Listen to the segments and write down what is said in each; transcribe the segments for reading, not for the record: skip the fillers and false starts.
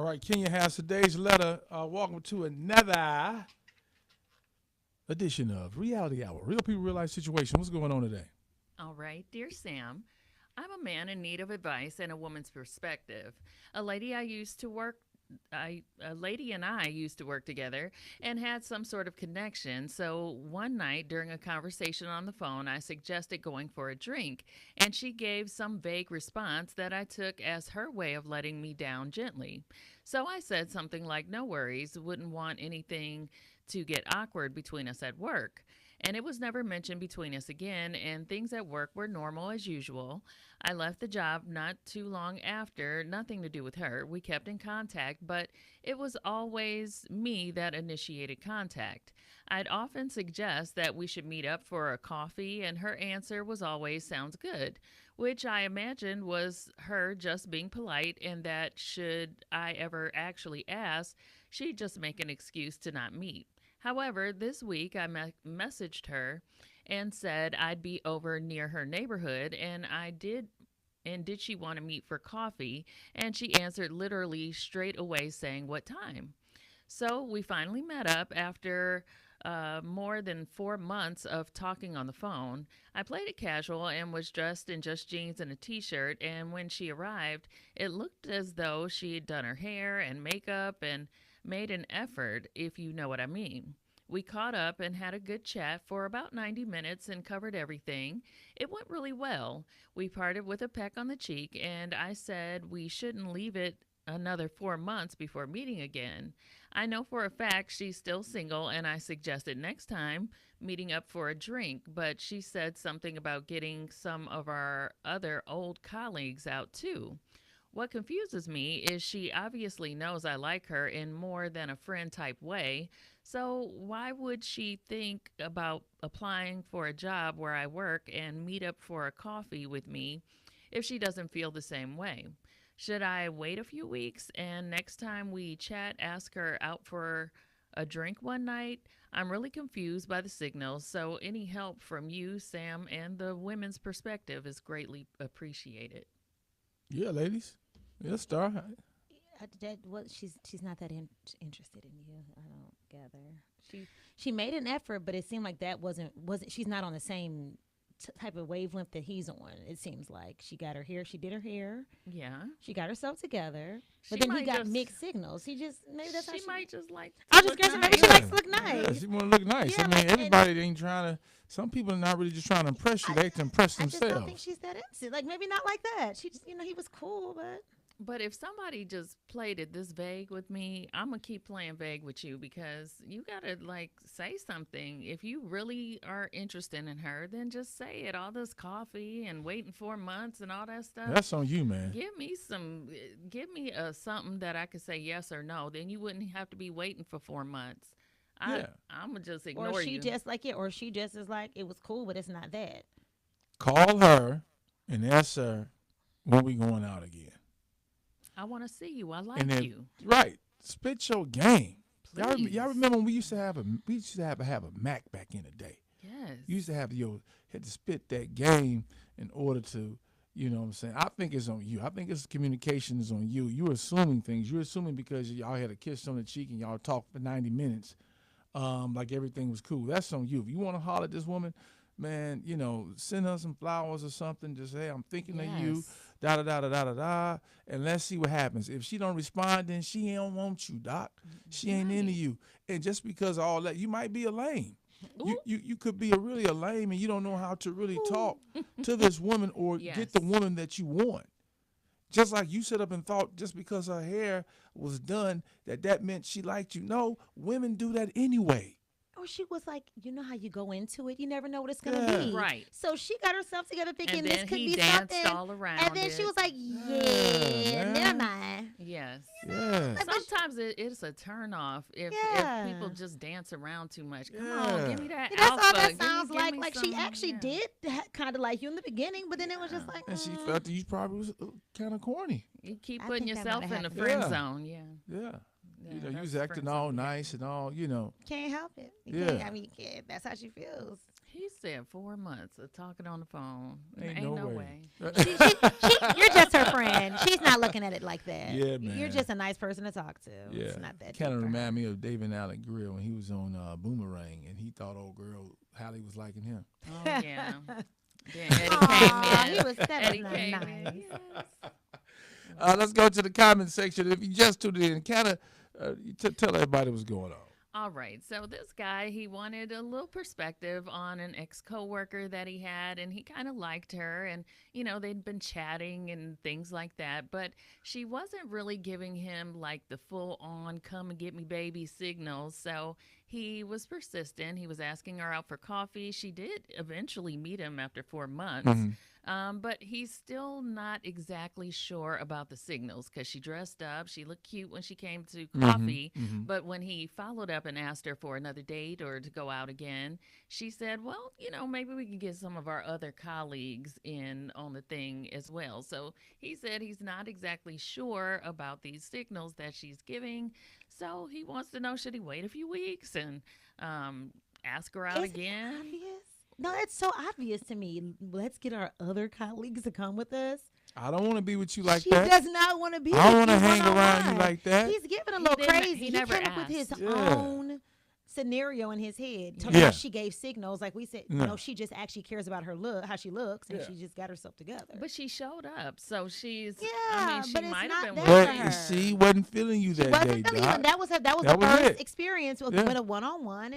All right, Kenya has today's letter. Welcome to another edition of Reality Hour. Real people, real life situation. What's going on today? All right, dear Sam, I'm a man in need of advice and a woman's perspective. A lady I used to work a lady and I used to work together and had some sort of connection. So one night during a conversation on the phone, I suggested going for a drink, and she gave some vague response that I took as her way of letting me down gently. So I said something like, "No worries, wouldn't want anything to get awkward between us at work." And it was never mentioned between us again, and things at work were normal as usual. I left the job not too long after, nothing to do with her. We kept in contact, but it was always me that initiated contact. I'd often suggest that we should meet up for a coffee, and her answer was always sounds good, which I imagined was her just being polite, and that should I ever actually ask, she'd just make an excuse to not meet. However, this week I messaged her and said I'd be over near her neighborhood, and I did. And did she want to meet for coffee? And she answered literally straight away, saying, "What time?" So we finally met up after more than 4 months of talking on the phone. I played it casual and was dressed in just jeans and a t shirt. And when she arrived, it looked as though she had done her hair and makeup and made an effort, if you know what I mean. We caught up and had a good chat for about 90 minutes and covered everything. It went really well. We parted with a peck on the cheek, and I said we shouldn't leave it another 4 months before meeting again. I know for a fact she's still single, and I suggested next time meeting up for a drink, but she said something about getting some of our other old colleagues out too. What confuses me is she obviously knows I like her in more than a friend type way, so why would she think about applying for a job where I work and meet up for a coffee with me if she doesn't feel the same way? Should I wait a few weeks and next time we chat, ask her out for a drink one night? I'm really confused by the signals, so any help from you, Sam, and the women's perspective is greatly appreciated. Yeah, ladies. Yeah, Star. She's not that interested in you. I don't gather. She made an effort, but it seemed like that wasn't. She's not on the same type of wavelength that he's on. It seems like she got her hair. She did her hair. Yeah. She got herself together. She But then he might got just mixed signals. He just maybe that's how she she. might just like I to was just look gonna say maybe nice. she Yeah. likes to look Yeah, nice. she want to look nice. Yeah, I mean, like everybody ain't trying to. Some people are not really just trying to impress you. I, They like to impress I just don't think themselves. she's that into. Like maybe not like that. She just he was cool, but But if somebody just played it this vague with me, I'm gonna keep playing vague with you because you gotta like say something. If you really are interested in her, then just say it. All this coffee and waiting 4 months and all that stuff. That's on you, man. Give me a something that I could say yes or no. Then you wouldn't have to be waiting for 4 months. Yeah. I'm gonna just or ignore she you. just like it, or she just is like it was cool, but it's not that. Call her and ask her when we going out again. I want to see you. I And like then, you. right, spit your game. Y'all Please. remember when we used to have a Mac back in the day. Yes. You used to have had to spit that game in order to, you know what I'm saying? I think it's on you. I think it's communication is on you. You're assuming things. You're assuming because y'all had a kiss on the cheek and y'all talked for 90 minutes, like everything was cool. That's on you. If you want to holler at this woman, man, send her some flowers or something. Just say, I'm thinking of you, Yes. da da da da da da da, and let's see what happens. If she don't respond, then she don't want you, Doc. She ain't into Right. you. And just because of all that, you might be a lame. You, Ooh. you you could be really a lame and you don't know how to really Ooh. talk to this woman or get Yes. the woman that you want. Just like you sit up and thought just because her hair was done that meant she liked you. No, women do that anyway. Or she was like, you know how you go into it, you never know what it's gonna Yeah. be. Right. So she got herself together thinking And this then could he be danced something. all around And then it. she was like, Yeah, yeah, man. never mind. Yes. Yeah. Like, but Sometimes it's a turn off if Yeah. people just dance around too much. Come Yeah. on, give me that that's alpha. all that Give me- sounds give like. me Like she some- actually yeah. did kind of like you in the beginning, but then it was just like, And she felt that you probably was kind of corny. You keep I putting think that yourself mighta in the happened. friend Yeah. zone. Yeah. Yeah. You that's was acting friend all zone nice and all. can't help it. You Yeah. can't, I mean, you can't. That's how she feels. He said 4 months of talking on the phone. Ain't no way. You're just her friend. She's not looking at it like that. Yeah, man. You're just a nice person to talk to. Yeah, It's not that. kind of deep for her. remind me of David Allen Greer when he was on Boomerang, and he thought old girl Hallie was liking him. Oh, yeah. Then Eddie Aw, came in. he was that Eddie was came nice. in. Yes. Let's go to the comment section. If you just tuned in, kind of tell everybody what's going on. All right. So this guy, he wanted a little perspective on an ex-coworker that he had, and he kind of liked her, and they'd been chatting and things like that, but she wasn't really giving him like the full-on "come and get me, baby" signals. So he was persistent. He was asking her out for coffee. She did eventually meet him after 4 months. But he's still not exactly sure about the signals because she dressed up. She looked cute when she came to coffee. But when he followed up and asked her for another date or to go out again, she said, well, maybe we can get some of our other colleagues in on the thing as well. So he said he's not exactly sure about these signals that she's giving. So he wants to know, should he wait a few weeks and ask her out Is it again? obvious? No, it's so obvious to me. Let's get our other colleagues to come with us. I don't want to be with you like She that. does not want to be. I don't want to hang around you like that. He's getting a little didn't- crazy. he He never came up with his asked. Yeah. own scenario in his head. Told Yeah. her she gave signals, like we said. Yeah. No, she just actually cares about her look, how she looks, and Yeah. she just got herself together. But she showed up, so she's. Yeah, I mean, she but it's might not have been. that waiting. for her. But she wasn't feeling you She that wasn't day, feeling Doc. you. That was That the was first it. experience with Yeah. a one-on-one,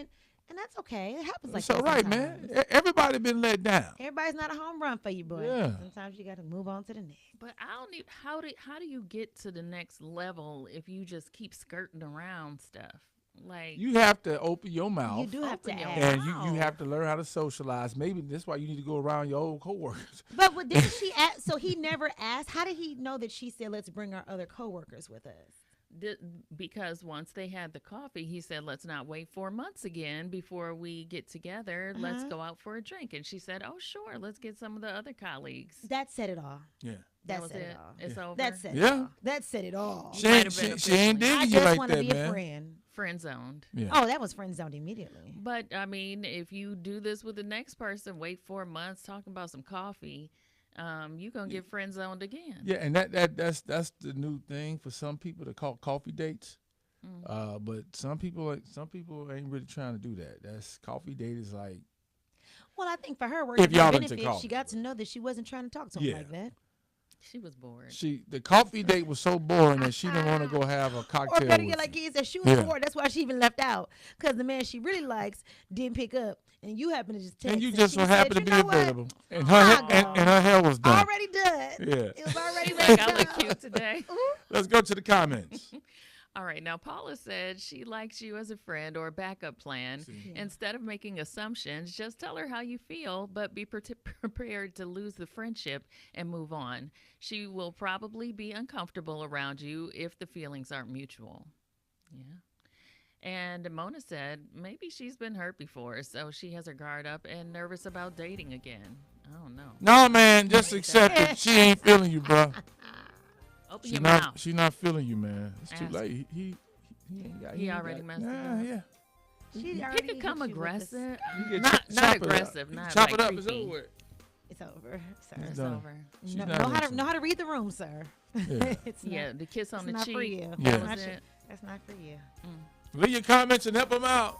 and that's okay. It happens like It's that all right, sometimes. man. Everybody been let down. Everybody's not a home run for you, boy. Yeah. Sometimes you got to move on to the next. But I don't need. How do you get to the next level if you just keep skirting around stuff? Like You have to open your mouth. You do have to Open your ask. And you have to learn how to socialize. Maybe that's why you need to go around your old coworkers. But didn't she ask? So he never asked. How did he know that she said, "Let's bring our other coworkers with us"? because once they had the coffee, he said, "Let's not wait 4 months again before we get together. Let's Uh-huh. go out for a drink." And she said, "Oh, sure. Let's get some of the other colleagues." That said it all. Yeah. That That was said it. it all. It's over. That said Yeah. it all. That said it all. She might ain't, have been she ain't officially- I digging you just like want to that, be a man. friend. Friend zoned. Yeah. Oh, that was friend zoned immediately. But I mean, if you do this with the next person, wait 4 months talking about some coffee, you're gonna get friend zoned again. Yeah, and that's the new thing for some people to call coffee dates. But some people ain't really trying to do that. That's coffee date is like Well, I think for her, working If y'all for into benefits, coffee. she got to know that she wasn't trying to talk to him Yeah. like that. She was bored. the coffee date was so boring that she didn't want to go have a Or cocktail better with yet, like you. he said, she was Yeah. bored. That's why she even left out. Because the man she really likes didn't pick up. And you happen to just text. And you just she so said, happened to "You be know what? available, and Aw. and her hair was done. Already done. Yeah. It was already You ready. think I look cute today? Let's go to the comments. All right. Now, Paula said she likes you as a friend or a backup plan. Yeah. Instead of making assumptions, just tell her how you feel, but be prepared to lose the friendship and move on. She will probably be uncomfortable around you if the feelings aren't mutual. Yeah. And Mona said maybe she's been hurt before, so she has her guard up and nervous about dating again. I don't know. No, man, just accept it. She ain't feeling you, bro. Open She your not. mouth. She not feeling you, man. It's too Ask. late. He ain't got. He ain't already got, messed it nah, up. yeah. She He already could come hit you with this- aggressive. You can Not chop it up. aggressive. You Not chop like it up. It's creepy. over with. It's over, sir. It's It's done. over. She's Know, not know how to into know it. how to read the room, sir. Yeah. It's Yeah, not, the kiss on it's the not cheek. for you. Yeah. That That's was not, it. that's not for you. Leave your comments and help them out.